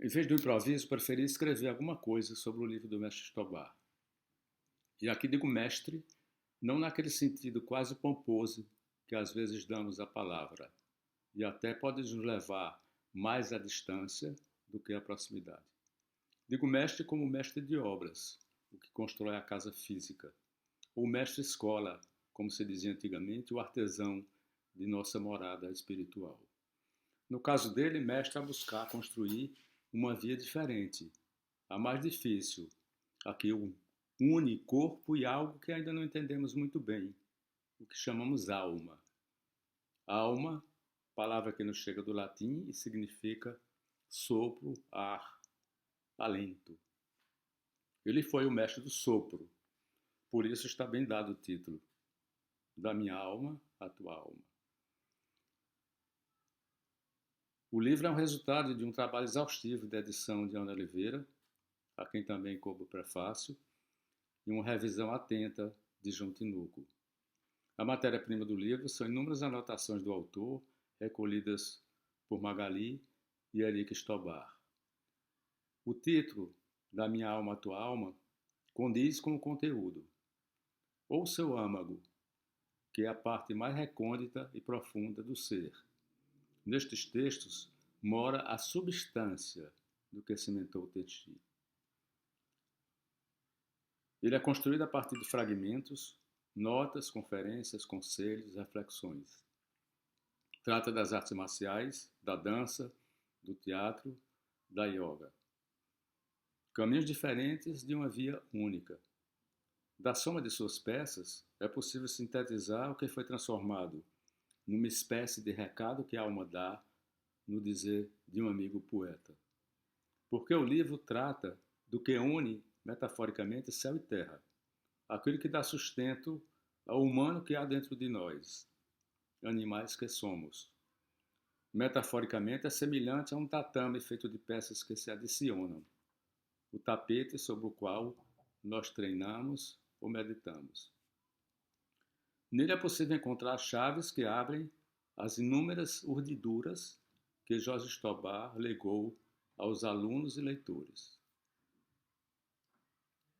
Em vez do improviso, preferi escrever alguma coisa sobre o livro do mestre Stobart. E aqui digo mestre, não naquele sentido quase pomposo que às vezes damos à palavra, e até pode nos levar mais à distância do que à proximidade. Digo mestre como mestre de obras, o que constrói a casa física, ou mestre escola, como se dizia antigamente, o artesão de nossa morada espiritual. No caso dele, mestre a buscar construir uma via diferente, a mais difícil, a que une corpo e algo que ainda não entendemos muito bem, o que chamamos alma. Alma, palavra que nos chega do latim e significa sopro, ar, alento. Ele foi o mestre do sopro, por isso está bem dado o título, da minha alma à tua alma. O livro é um resultado de um trabalho exaustivo de edição de Ana Oliveira, a quem também coube o prefácio, e uma revisão atenta de João Tinoco. A matéria-prima do livro são inúmeras anotações do autor, recolhidas por Magali e Eric Stobart. O título, Da Minha Alma à Tua Alma, condiz com o conteúdo, ou seu âmago, que é a parte mais recôndita e profunda do ser. Nestes textos mora a substância do que cimentou o Tenchi. Ele é construído a partir de fragmentos, notas, conferências, conselhos, reflexões. Trata das artes marciais, da dança, do teatro, da yoga. Caminhos diferentes de uma via única. Da soma de suas peças, é possível sintetizar o que foi transformado numa espécie de recado que a alma dá no dizer de um amigo poeta. Porque o livro trata do que une, metaforicamente, céu e terra, aquilo que dá sustento ao humano que há dentro de nós, animais que somos. Metaforicamente, é semelhante a um tatame feito de peças que se adicionam, o tapete sobre o qual nós treinamos ou meditamos. Nele é possível encontrar chaves que abrem as inúmeras urdiduras que Jorge Stobart legou aos alunos e leitores.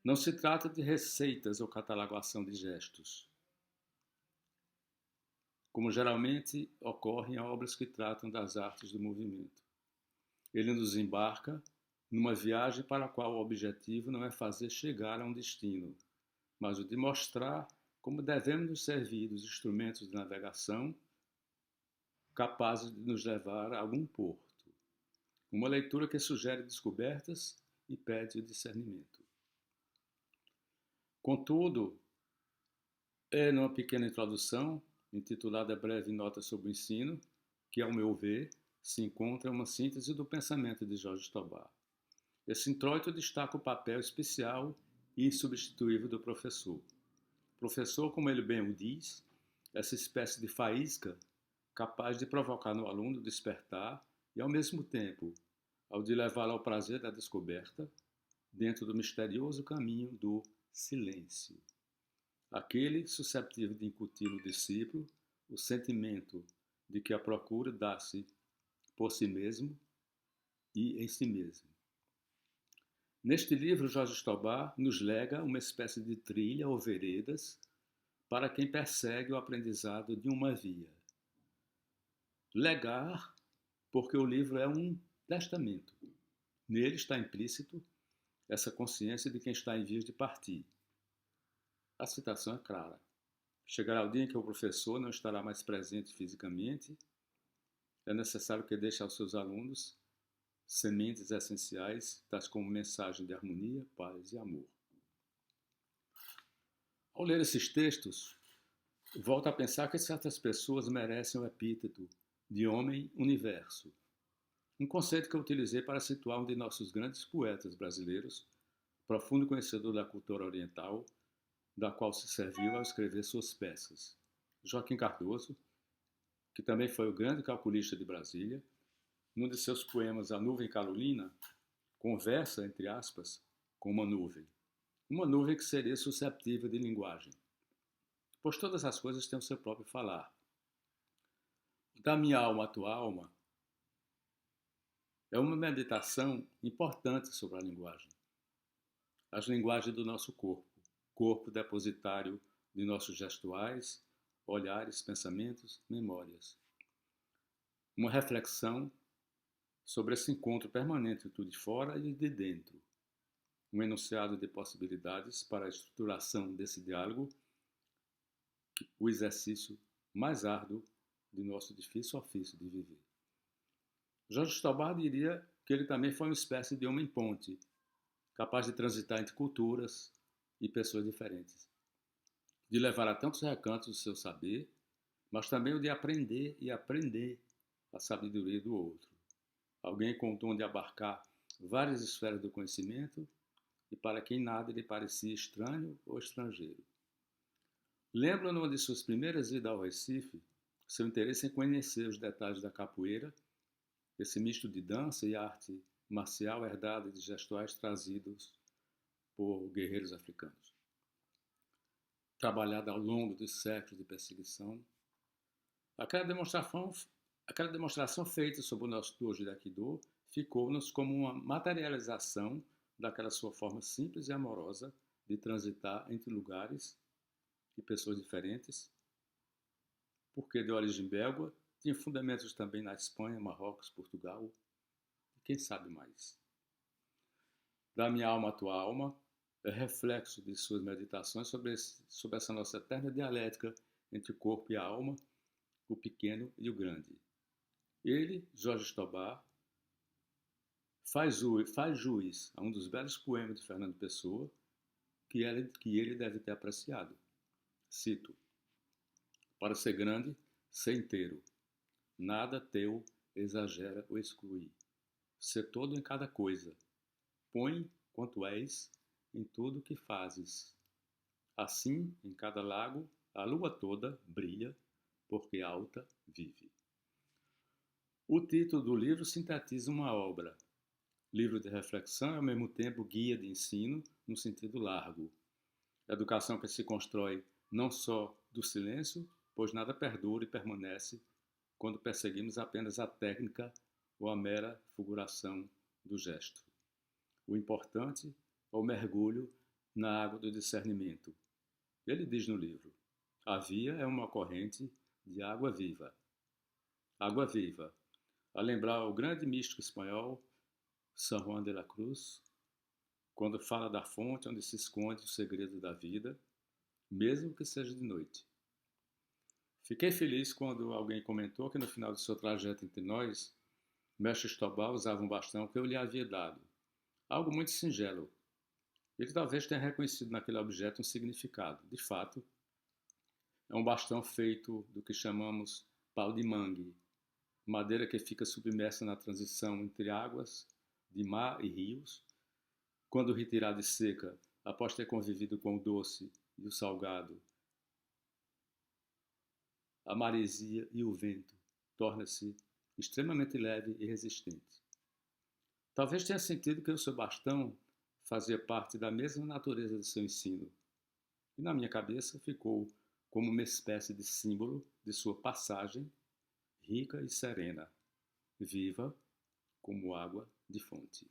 Não se trata de receitas ou catalogação de gestos, como geralmente ocorre em obras que tratam das artes do movimento. Ele nos embarca numa viagem para a qual o objetivo não é fazer chegar a um destino, mas o de mostrar como devemos nos servir dos instrumentos de navegação capazes de nos levar a algum porto. Uma leitura que sugere descobertas e pede o discernimento. Contudo, é numa pequena introdução, intitulada Breve Nota sobre o Ensino, que, ao meu ver, se encontra uma síntese do pensamento de Jorge Stobart. Esse introito destaca o papel especial e insubstituível do professor. O professor, como ele bem o diz, essa espécie de faísca capaz de provocar no aluno o despertar e, ao mesmo tempo, ao de levá-lo ao prazer da descoberta, dentro do misterioso caminho do silêncio. Aquele susceptível de incutir no discípulo o sentimento de que a procura dá-se por si mesmo e em si mesmo. Neste livro, Jorge Stobart nos lega uma espécie de trilha ou veredas para quem persegue o aprendizado de uma via. Legar, porque o livro é um testamento. Nele está implícito essa consciência de quem está em vias de partir. A citação é clara. Chegará o dia em que o professor não estará mais presente fisicamente, é necessário que deixe aos seus alunos sementes essenciais, tais como mensagem de harmonia, paz e amor. Ao ler esses textos, volto a pensar que certas pessoas merecem o epíteto de homem-universo, um conceito que eu utilizei para situar um de nossos grandes poetas brasileiros, profundo conhecedor da cultura oriental, da qual se serviu ao escrever suas peças. Joaquim Cardoso, que também foi o grande calculista de Brasília, num de seus poemas A Nuvem Carolina, conversa, entre aspas, com uma nuvem que seria susceptível de linguagem, pois todas as coisas têm o seu próprio falar. Da minha alma à tua alma É uma meditação importante sobre a linguagem. As linguagens do nosso corpo, corpo depositário de nossos gestuais, olhares, pensamentos, memórias. Uma reflexão sobre esse encontro permanente do de fora e de dentro. Um enunciado de possibilidades para a estruturação desse diálogo, o exercício mais árduo de nosso difícil ofício de viver. Jorge Stobart diria que ele também foi uma espécie de homem-ponte, capaz de transitar entre culturas e pessoas diferentes, de levar a tantos recantos o seu saber, mas também o de aprender e aprender a sabedoria do outro. Alguém com o dom de abarcar várias esferas do conhecimento e para quem nada lhe parecia estranho ou estrangeiro. Lembro numa de suas primeiras idas ao Recife, seu interesse em conhecer os detalhes da capoeira, esse misto de dança e arte marcial herdada de gestuais trazidos por guerreiros africanos. Trabalhada ao longo dos séculos de perseguição, aquela demonstração feita sob o nosso dojo de Aikido ficou-nos como uma materialização daquela sua forma simples e amorosa de transitar entre lugares e pessoas diferentes, porque de origem belga, tinha fundamentos também na Espanha, Marrocos, Portugal e quem sabe mais. Da minha alma à tua alma é reflexo de suas meditações sobre essa nossa eterna dialética entre o corpo e a alma, o pequeno e o grande. Ele, Jorge Stobart, faz juiz a um dos belos poemas de Fernando Pessoa que ele deve ter apreciado. Cito: para ser grande, ser inteiro. Nada teu exagera ou exclui. Ser todo em cada coisa. Põe quanto és em tudo que fazes. Assim, em cada lago, a lua toda brilha, porque alta vive. O título do livro sintetiza uma obra. Livro de reflexão e, ao mesmo tempo, guia de ensino no sentido largo. Educação que se constrói não só do silêncio, pois nada perdura e permanece quando perseguimos apenas a técnica ou a mera figuração do gesto. O importante é o mergulho na água do discernimento. Ele diz no livro: a via é uma corrente de água viva. Água viva, a lembrar o grande místico espanhol San Juan de la Cruz, quando fala da fonte onde se esconde o segredo da vida, mesmo que seja de noite. Fiquei feliz quando alguém comentou que no final do seu trajeto entre nós, Mestre Stobart usava um bastão que eu lhe havia dado. Algo muito singelo. Ele talvez tenha reconhecido naquele objeto um significado. De fato, é um bastão feito do que chamamos pau de mangue, madeira que fica submersa na transição entre águas de mar e rios, quando retirada e seca, após ter convivido com o doce e o salgado, a maresia e o vento, torna-se extremamente leve e resistente. Talvez tenha sentido que o seu bastão fazia parte da mesma natureza de seu ensino, e na minha cabeça ficou como uma espécie de símbolo de sua passagem rica e serena, viva como água de fonte.